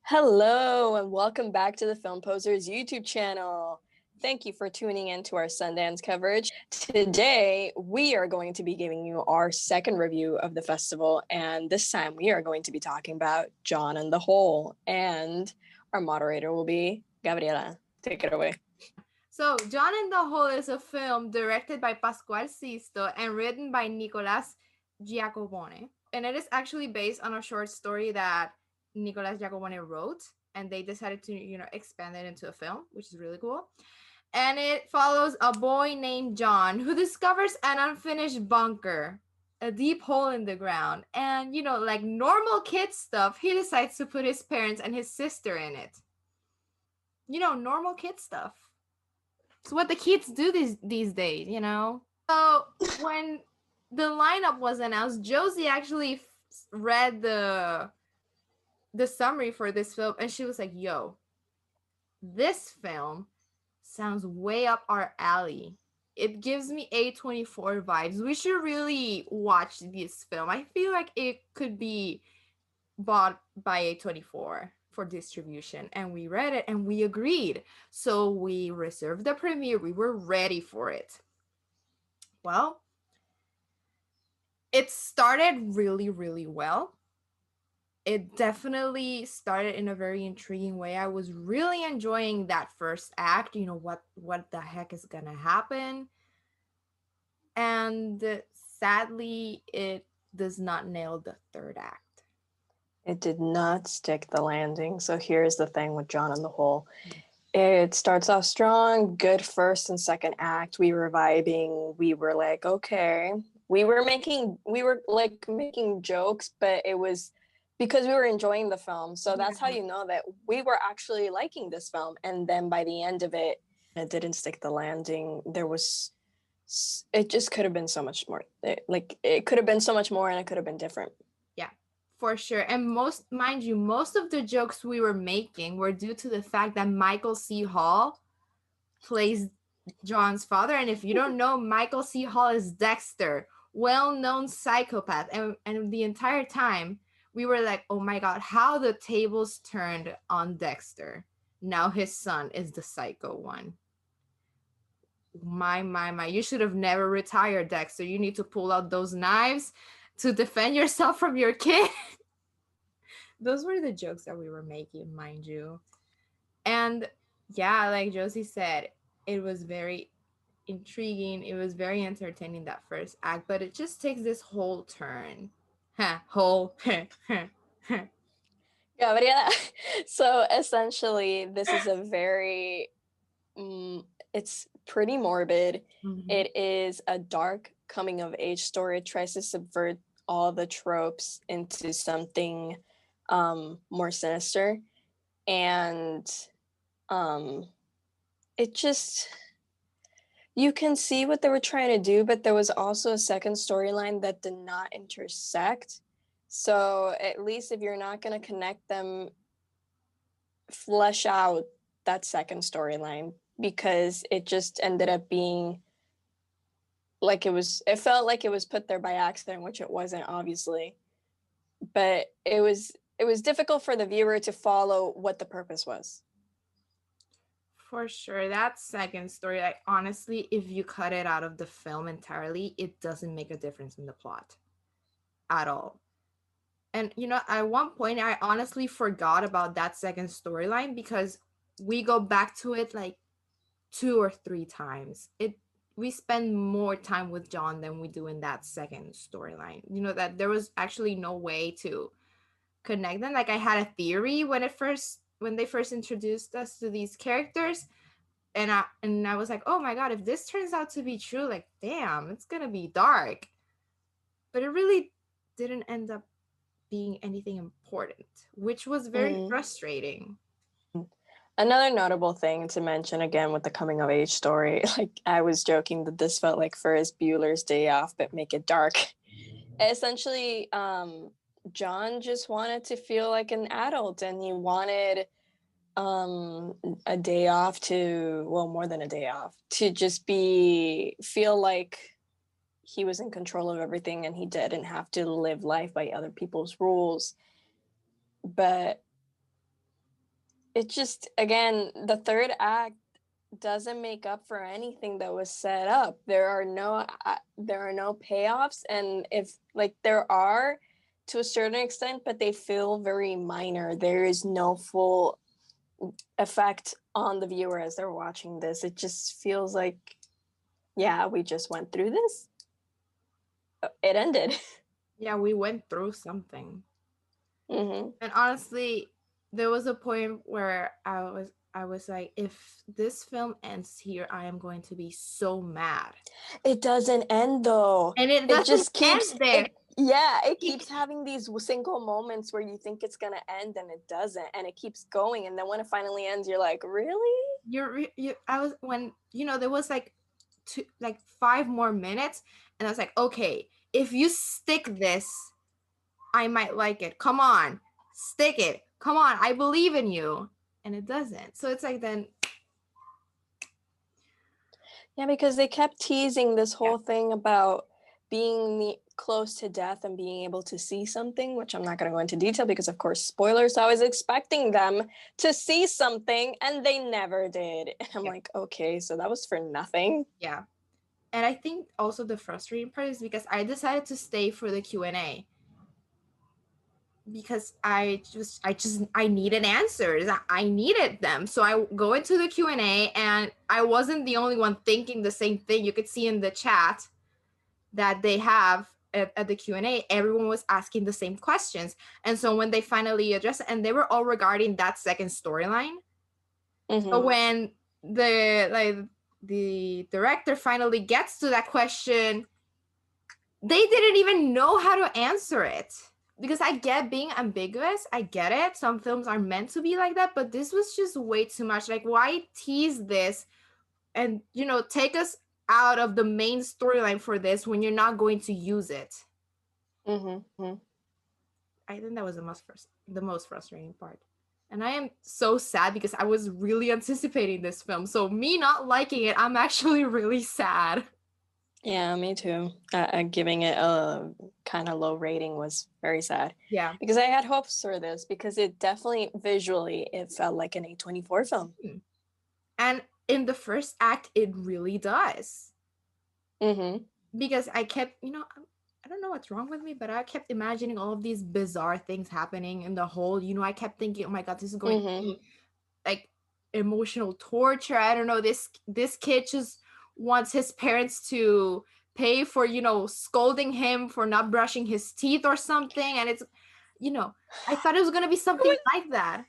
Hello, and welcome back to the Film Posers YouTube channel. Thank you for tuning in to our Sundance coverage. Today, we are going to be giving you our second review of the festival, and this time we are going to be talking about John and the Hole, and our moderator will be Gabriela. Take it away. So, John and the Hole is a film directed by Pasquale Sisto and written by Nicolas Giacobone. And it is actually based on a short story that Nicolas Giacobone wrote, and they decided to, expand it into a film, which is really cool. And it follows a boy named John who discovers an unfinished bunker, a deep hole in the ground. And, like normal kid stuff, he decides to put his parents and his sister in it. Normal kid stuff. It's what the kids do these days, So when the lineup was announced, Josie actually read the summary for this film, and she was like, "Yo, this film sounds way up our alley. It gives me A24 vibes. We should really watch this film. I feel like it could be bought by A24 for distribution." And we read it and we agreed. So we reserved the premiere. We were ready for it. Well, it started really, really well. It definitely started in a very intriguing way. I was really enjoying that first act. What the heck is gonna happen? And sadly, it does not nail the third act. It did not stick the landing. So here's the thing with John and the Hole. It starts off strong, good first and second act. We were vibing. We were like, okay. We were making jokes, but it was because we were enjoying the film. So that's how you know that we were actually liking this film. And then by the end of it, it didn't stick the landing. It just could have been so much more. It could have been so much more, and it could have been different. Yeah, for sure. And most of the jokes we were making were due to the fact that Michael C. Hall plays John's father. And if you don't know, Michael C. Hall is Dexter, well-known psychopath. And the entire time we were like, oh my God, how the tables turned on Dexter. Now his son is the psycho one. My. You should have never retired, Dexter. You need to pull out those knives to defend yourself from your kid. Those were the jokes that we were making, mind you. And yeah, like Josie said, it was very intriguing. It was very entertaining, that first act, but it just takes this whole turn. Whole. Yeah. So essentially, this is a very, it's pretty morbid. Mm-hmm. It is a dark coming of age story. It tries to subvert all the tropes into something more sinister. And it just, you can see what they were trying to do, but there was also a second storyline that did not intersect. So at least if you're not going to connect them, flesh out that second storyline, because it just ended up being like it felt like it was put there by accident, which it wasn't, obviously. But it was difficult for the viewer to follow what the purpose was. For sure. That second story, like honestly, if you cut it out of the film entirely, it doesn't make a difference in the plot at all. And at one point I honestly forgot about that second storyline because we go back to it like 2 or 3 times. We spend more time with John than we do in that second storyline. That there was actually no way to connect them. Like I had a theory when they first introduced us to these characters, and I was like, oh my God, if this turns out to be true, like damn, it's gonna be dark. But it really didn't end up being anything important, which was very frustrating. Another notable thing to mention, again, with the coming of age story, like I was joking that this felt like Ferris Bueller's Day Off, but make it dark. Essentially, John just wanted to feel like an adult, and he wanted a day off more than a day off, to just feel like he was in control of everything and he didn't have to live life by other people's rules. But it just, again, the third act doesn't make up for anything that was set up. There are no payoffs, and if like there are to a certain extent, but they feel very minor. There is no full effect on the viewer as they're watching this. It just feels like, yeah, we just went through this. It ended. Yeah, we went through something. Mm-hmm. And honestly, there was a point where I was like, if this film ends here, I am going to be so mad. It doesn't end though. And it It doesn't just keeps end there. it keeps having these single moments where you think it's gonna end and it doesn't, and it keeps going, and then when it finally ends, you're like, really? I was when there was like 5 more minutes, and I was like, okay, if you stick this, I might like it. Come on, stick it. Come on, I believe in you. And it doesn't. So it's like then. Yeah, because they kept teasing this whole thing about being close to death and being able to see something, which I'm not going to go into detail because, of course, spoilers. I was expecting them to see something, and they never did. And I'm like, okay, so that was for nothing. Yeah. And I think also the frustrating part is because I decided to stay for the Q&A because I needed answers. I needed them. So I go into the Q&A, and I wasn't the only one thinking the same thing. You could see in the chat that they have at the Q&A, everyone was asking the same questions. And so when they finally addressed it, and they were all regarding that second storyline. Mm-hmm. So when the director finally gets to that question, they didn't even know how to answer it. Because I get being ambiguous, I get it. Some films are meant to be like that, but this was just way too much. Like, why tease this and take us out of the main storyline for this when you're not going to use it? Mm-hmm. I think that was the most frustrating part. And I am so sad because I was really anticipating this film. So me not liking it, I'm actually really sad. Yeah, me too. Giving it a kind of low rating was very sad. Yeah. Because I had hopes for this, because it definitely, visually, it felt like an A24 film. And in the first act, it really does. Mm-hmm. Because I kept, I don't know what's wrong with me, but I kept imagining all of these bizarre things happening in the whole, I kept thinking, oh my God, this is going to be like emotional torture. I don't know, this kid just wants his parents to pay for scolding him for not brushing his teeth or something, and it's I thought it was going to be something like that.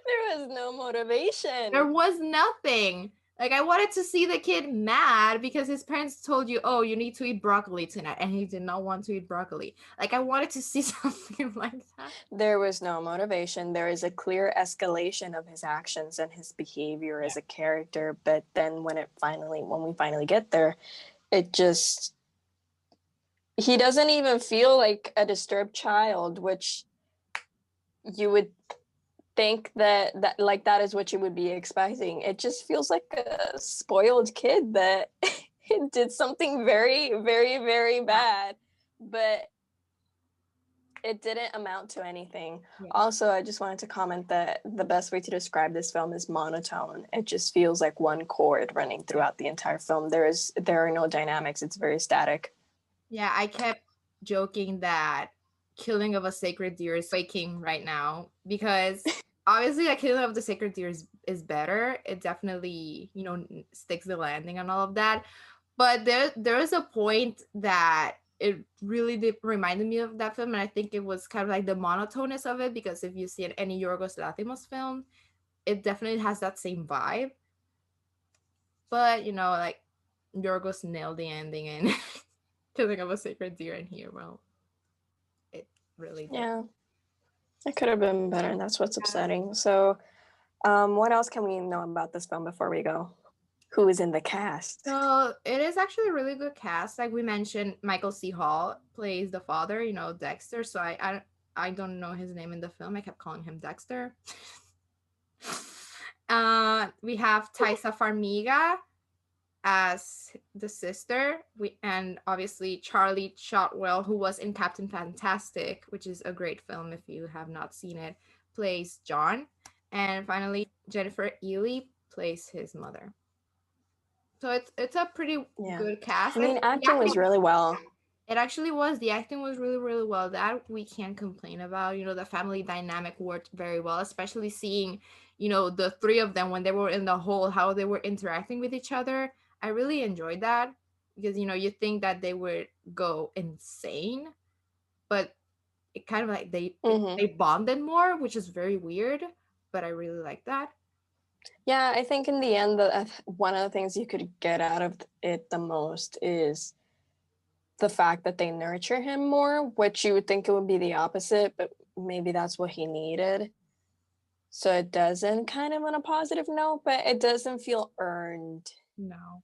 There was no motivation. There was nothing. Like, I wanted to see the kid mad because his parents told you, oh, you need to eat broccoli tonight, and he did not want to eat broccoli. Like, I wanted to see something like that. There was no motivation. There is a clear escalation of his actions and his behavior as a character, but then when we finally get there, it just, he doesn't even feel like a disturbed child, which you would think that is what you would be expecting. It just feels like a spoiled kid that did something very, very, very bad, but it didn't amount to anything. Yeah. Also, I just wanted to comment that the best way to describe this film is monotone. It just feels like one chord running throughout the entire film. There are no dynamics. It's very static. Yeah, I kept joking that Killing of a Sacred Deer is faking right now, because obviously the Killing of the Sacred Deer is better. It definitely, sticks the landing and all of that. But there is a point that it really did reminded me of that film, and I think it was kind of like the monotoneness of it, because if you see any Yorgos Lanthimos film, it definitely has that same vibe. But like Yorgos nailed the ending in Killing of a Sacred Deer, and here, well, it really did. Yeah, it could have been better, and that's what's upsetting. So, what else can we know about this film before we go? Who is in the cast? So it is actually a really good cast. Like we mentioned, Michael C. Hall plays the father, Dexter. So I don't know his name in the film. I kept calling him Dexter. We have Taissa Farmiga as the sister, and obviously Charlie Shotwell, who was in Captain Fantastic, which is a great film if you have not seen it, plays John. And finally, Jennifer Ely plays his mother. So it's a pretty good cast. I mean, acting was really well. It actually was. The acting was really, really well. That we can't complain about. You know, the family dynamic worked very well, especially seeing, you know, the three of them when they were in the hole, how they were interacting with each other. I really enjoyed that because, you know, you think that they would go insane, but it kind of like they bonded more, which is very weird, but I really like that. Yeah, I think in the end, one of the things you could get out of it the most is the fact that they nurture him more, which you would think it would be the opposite, but maybe that's what he needed. So it doesn't kind of on a positive note, but it doesn't feel earned. No.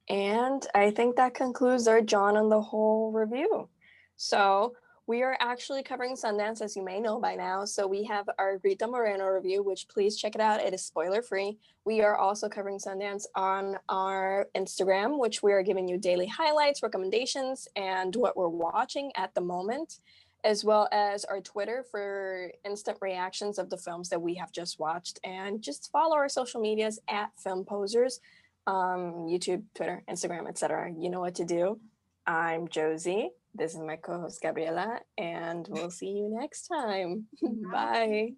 And I think that concludes our John on the Whole review. So we are actually covering Sundance, as you may know by now. So we have our Rita Moreno review, which please check it out. It is spoiler-free. We are also covering Sundance on our Instagram, which we are giving you daily highlights, recommendations, and what we're watching at the moment, as well as our Twitter for instant reactions of the films that we have just watched. And just follow our social medias at Film Posers. YouTube, Twitter, Instagram, etc. You know what to do. I'm Josie. This is my co-host Gabriela, and we'll see you next time. Bye.